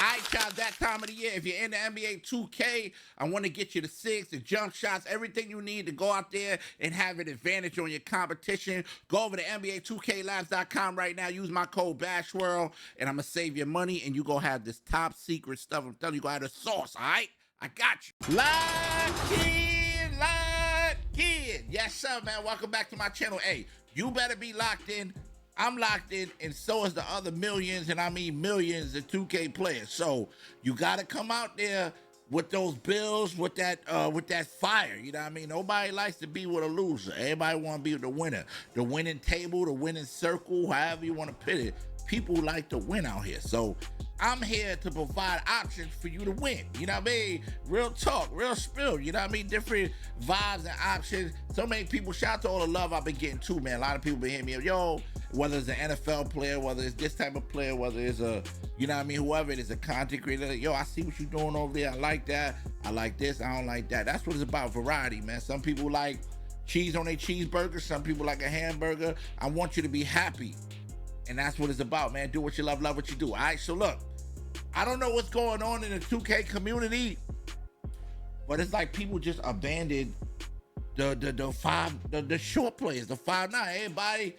All right, y'all, that time of the year. If you're in the NBA 2K, I want to get you the six, the jump shots, everything you need to go out there and have an advantage on your competition. Go over to NBA2KLabs.com right now. Use my code BASHWORLD, and I'm going to save your money, and you're going to have this top secret stuff. I'm telling you, you're going to have the sauce, all right? I got you. Lock in. Yes, sir, man. Welcome back to my channel. Hey, you better be locked in. I'm locked in, and so is the other millions, and I mean millions of 2K players. So you got to come out there with those bills, with that fire. You know what I mean? Nobody likes to be with a loser. Everybody want to be with the winner. The winning table, the winning circle, however you want to put it. People like to win out here. So I'm here to provide options for you to win. You know what I mean? Real talk, real spill. You know what I mean? Different vibes and options. So many people, shout out to all the love I've been getting too, man. A lot of people been hitting me up, yo, whether it's an NFL player, whether it's this type of player, whether it's a, you know what I mean, whoever it is, a content creator, yo, I see what you're doing over there. I like that. I like this. I don't like that. That's what it's about, variety, man. Some people like cheese on their cheeseburger. Some people like a hamburger. I want you to be happy. And that's what it's about, man. Do what you love what you do. All right, so look, I don't know what's going on in the 2K community, but it's like people just abandoned the short players, the 5'9". Everybody,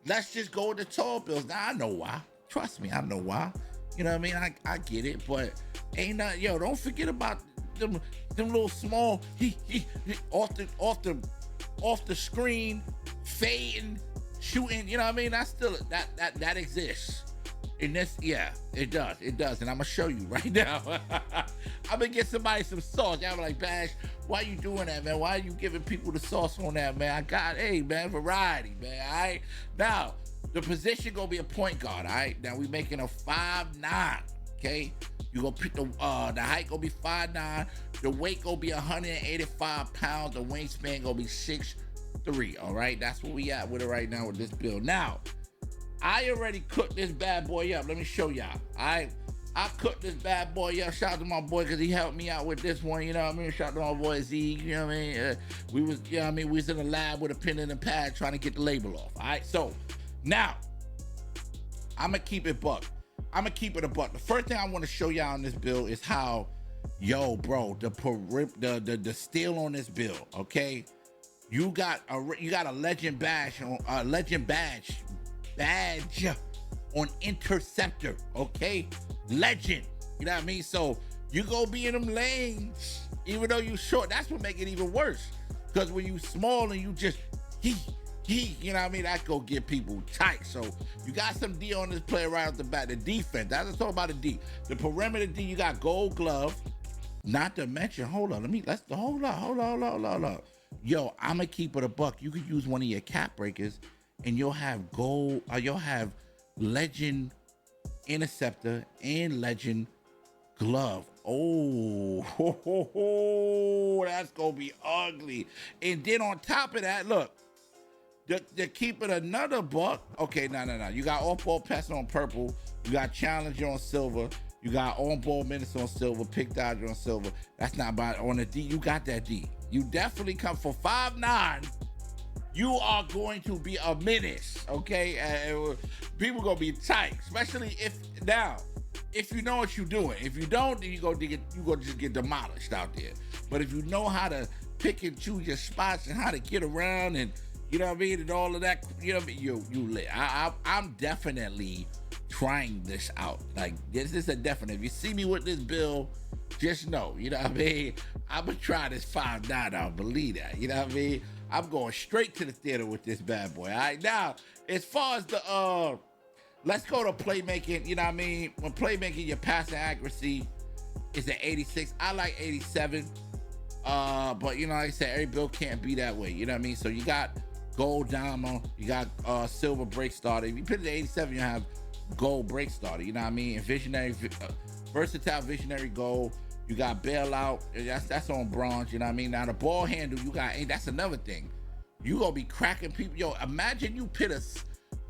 let's just go with the tall bills. Now I know why. Trust me, I know why. You know what I mean? I get it, but ain't not, yo, don't forget about them little small off the screen, fading, shooting, you know what I mean? That's still that exists. And this, yeah, it does, and I'm gonna show you right now. I'm gonna get somebody some sauce. Y'all be like, Bash, why you doing that, man? Why are you giving people the sauce on that, man? Hey, man, variety, man. All right, now the position gonna be a point guard. All right, now we making a 5'9". Okay, you gonna pick the height gonna be 5'9". The weight gonna be 185 pounds. The wingspan gonna be 6'3". All right, that's where we at with it right now with this build. Now, I already cooked this bad boy up. Let me show y'all. I cooked this bad boy up. Shout out to my boy because he helped me out with this one. You know what I mean? Shout out to my boy Z. You know what I mean? We was, you know what I mean? We was in the lab with a pen and a pad trying to get the label off. All right. So now I'm gonna keep it buck. I'm gonna keep it a buck. The first thing I want to show y'all on this build is how, yo, bro, the steel on this build. Okay, you got a legend badge on interceptor, okay? Legend, you know what I mean? So you go be in them lanes, even though you short. That's what make it even worse. Because when you small and you just you know what I mean? That go get people tight. So you got some D on this player right off the bat. The defense, that's talk about the D. The perimeter D, you got gold glove. Not to mention, hold on. Hold on. Yo, I'm gonna keep it a buck. You could use one of your cap breakers and you'll have gold, you'll have legend interceptor and legend glove. Oh, that's gonna be ugly. And then on top of that, look, to keep it another buck. Okay, no. You got off-ball passing on purple. You got challenger on silver. You got on-ball minutes on silver. Pick dodger on silver. That's not bad. On the D, you got that D. You definitely come for 5'9". You are going to be a menace, okay? People gonna be tight, especially if you know what you're doing. If you don't, then you gonna just get demolished out there. But if you know how to pick and choose your spots and how to get around, and you know what I mean, and all of that, you know what I mean, you lit. I'm definitely trying this out. Like, this is a definite. If you see me with this build, just know, you know what I mean, I'm gonna try this 5'9". I'll believe that, you know what I mean. I'm going straight to the theater with this bad boy. All right, now, as far as the, let's go to playmaking. You know what I mean? When playmaking, your passing accuracy is at 86. I like 87. But, you know, like I said, every build can't be that way. You know what I mean? So you got gold dynamo. You got silver break starter. If you put it at 87, you have gold break starter. You know what I mean? And visionary, versatile visionary gold. You got bailout, that's on bronze, you know what I mean? Now the ball handle, you got, that's another thing. You gonna be cracking people. Yo, imagine you put a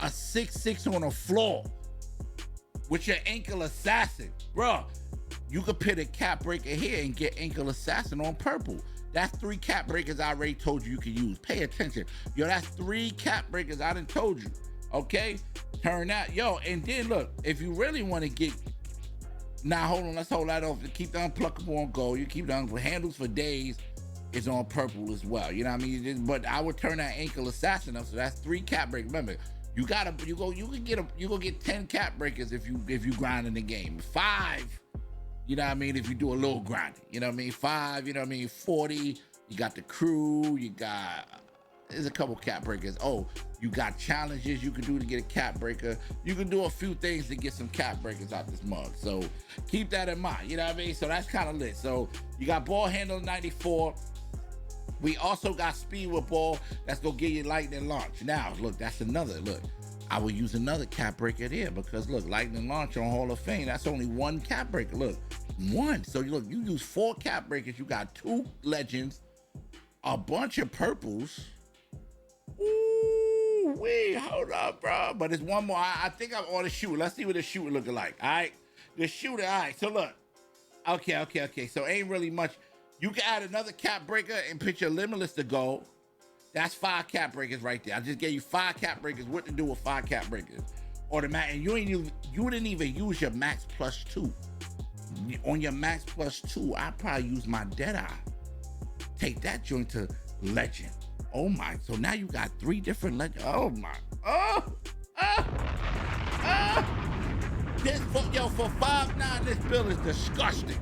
6'6" on the floor with your ankle assassin. Bruh, you could put a cap breaker here and get ankle assassin on purple. That's 3 cap breakers I already told you can use. Pay attention. Yo, that's 3 cap breakers I done told you, okay? Turn that, yo, and then look, if you really wanna get Now hold on, let's hold that off. Keep the unpluckable on gold. You keep the handles for days is on purple as well. You know what I mean? But I would turn that ankle assassin up, so that's 3 cap breakers. Remember, you can get 10 cap breakers if you grind in the game. 5, you know what I mean, if you do a little grinding. You know what I mean? 5, you know what I mean, 40. You got the crew, there's a couple cap breakers. Oh, you got challenges you can do to get a cap breaker. You can do a few things to get some cap breakers out this mug. So keep that in mind, you know what I mean? So that's kind of lit. So you got ball handle 94. We also got speed with ball. That's gonna give you lightning launch. Now, look, that's another, look, I will use another cap breaker there because look, lightning launch on Hall of Fame, that's only 1 cap breaker. Look, 1. So look, you use 4 cap breakers. You got 2 legends, a bunch of purples. Ooh, wait, hold up, bro. But it's one more. I think I'm on the shooter. Let's see what the shooter looking like. All right, the shooter. All right, so look. Okay. So ain't really much. You can add another cap breaker and put your limitless to go. That's 5 cap breakers right there. I just gave you 5 cap breakers. What to do with 5 cap breakers? Or the max, and you didn't even use your max +2. On your max +2, I probably use my Deadeye. Take that joint to legend. Oh my! So now you got 3 different legends. Oh my! This for 5.9, this bill is disgusting.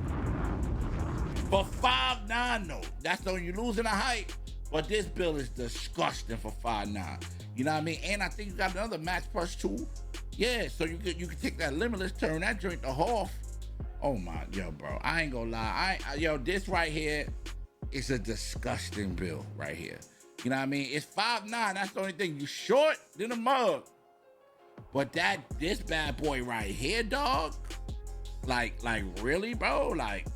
For 5.9 though, that's though you losing a height. But this bill is disgusting for 5.9. You know what I mean? And I think you got another max +2. Yeah, so you can take that limitless, turn that joint to half. Oh my, yo, bro, I ain't gonna lie. This right here is a disgusting bill right here. You know what I mean? It's 5'9". That's the only thing. You short than a mug. But this bad boy right here, dog. Like really, bro? Like,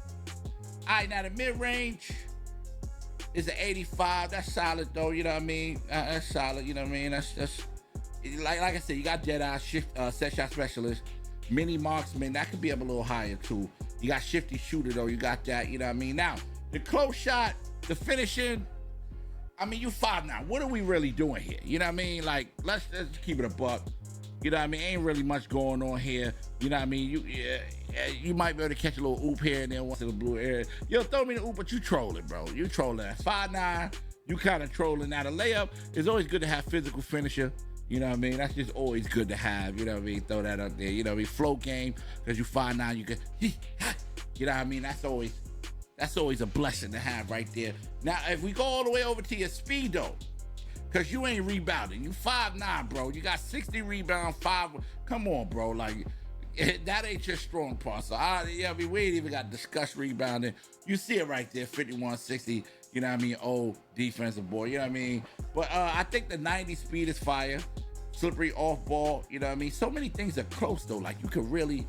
all right, now the mid-range is an 85. That's solid though. You know what I mean? That's solid. You know what I mean? That's like I said. You got Jedi set shot specialist, mini marksman. That could be up a little higher too. You got shifty shooter though. You got that. You know what I mean? Now the close shot, the finishing. I mean, you 5'9". What are we really doing here? You know what I mean? Like, let's keep it a buck. You know what I mean? Ain't really much going on here. You know what I mean? You might be able to catch a little oop here and there once in the blue area. Yo, throw me the oop, but you trolling, bro. You trolling. That's 5'9". You kind of trolling. Now, the layup is always good to have physical finisher. You know what I mean? That's just always good to have. You know what I mean? Throw that up there. You know what I mean? Flow game, because you 5'9", you can, you know what I mean? That's always a blessing to have right there. Now, if we go all the way over to your speed, though, because you ain't rebounding. You 5'9", bro. You got 60 rebound, 5. Come on, bro. Like, that ain't your strong part. So, we ain't even got discussed rebounding. You see it right there, 51-60. You know what I mean? Old defensive boy. You know what I mean? But I think the 90 speed is fire. Slippery off ball. You know what I mean? So many things are close, though. Like, you could really...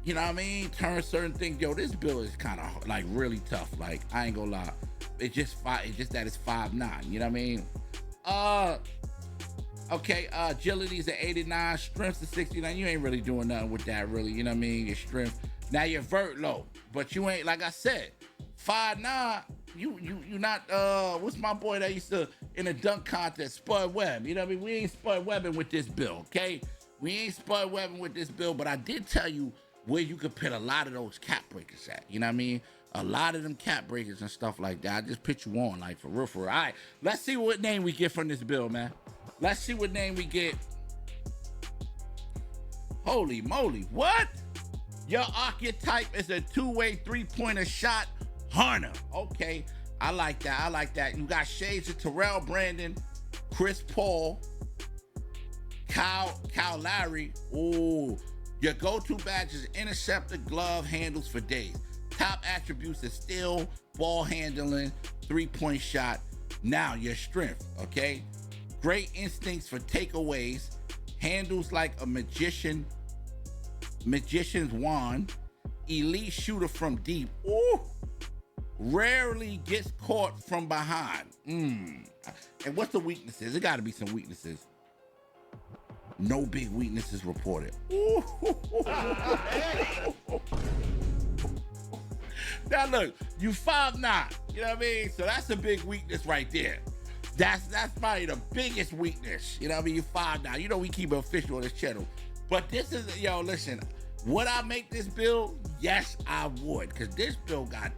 You know what I mean? Turn certain things. Yo, this bill is kind of like really tough. Like, I ain't gonna lie. It's just that it's 5'9". You know what I mean? Okay. Agility's at 89. Strength's at 69. You ain't really doing nothing with that, really. You know what I mean? Your strength. Now your vert low, but you ain't, like I said, 5'9". You not. What's my boy that used to in a dunk contest? Spud Webb. You know what I mean? We ain't Spud Webbing with this bill. Okay? We ain't Spud Webbing with this bill. But I did tell you where you could put a lot of those cap breakers at. You know what I mean? A lot of them cap breakers and stuff like that. I just put you on, like, for real. All right, let's see what name we get from this bill, man. Let's see what name we get. Holy moly, what? Your archetype is a 2-way 3-pointer shot, Harner. Okay, I like that. You got shades of Terrell Brandon, Chris Paul, Kyle Lowry. Ooh. Your go-to badge is interceptor, glove, handles for days. Top attributes is steal, ball handling, 3-point shot. Now, your strength, okay? Great instincts for takeaways. Handles like a magician's wand. Elite shooter from deep. Ooh. Rarely gets caught from behind. And what's the weaknesses? There got to be some weaknesses. No big weaknesses reported. Now look, you 5'9", you know what I mean? So that's a big weakness right there. That's probably the biggest weakness. You know what I mean? You 5'9". You know we keep it official on this channel. But this is, yo, listen, Would I make this bill? Yes, I would, because this bill got,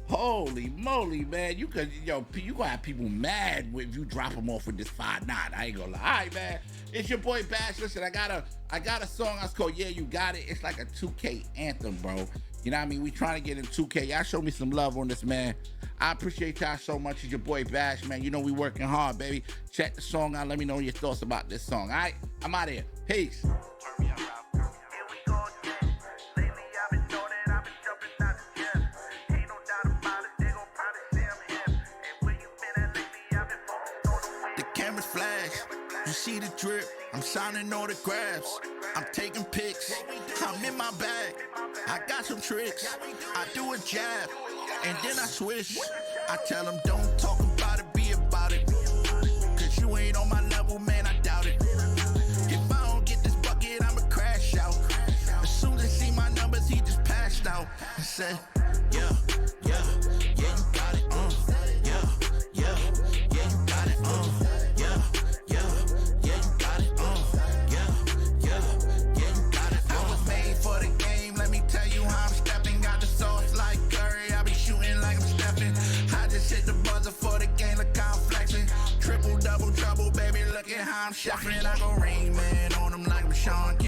holy moly, man. You could, you gonna have people mad if you drop them off with this 5'9". I ain't gonna lie. All right, man. It's your boy Bash. Listen, I got a song that's called Yeah, You Got It. It's like a 2K anthem, bro. You know what I mean? We trying to get in 2K. Y'all show me some love on this, man. I appreciate y'all so much. It's your boy Bash, man. You know we working hard, baby. Check the song out. Let me know your thoughts about this song. All right? I'm out of here. Peace. The cameras flash. You see the drip. I'm signing autographs. I'm taking pics. I'm in my bag. I got some tricks. I do a jab, and then I switch. I tell them don't talk about it, be about it. Cause you ain't on my level, man, I doubt it. If I don't get this bucket, I'ma crash out. As soon as he see my numbers, he just passed out. And said, yeah, yeah, yeah, you got it, yeah, yeah, yeah, you got it, yeah, yeah, yeah, you got it, yeah, yeah, yeah, you got it. I was made for the game, let me tell you how I'm stepping. Got the sauce like Curry, I be shooting like I'm stepping. I just hit the buzzer for the game, look how I'm flexing. Triple, double, trouble, baby, look at how I'm shuffling. I go Rain Man on them like I'm Sean.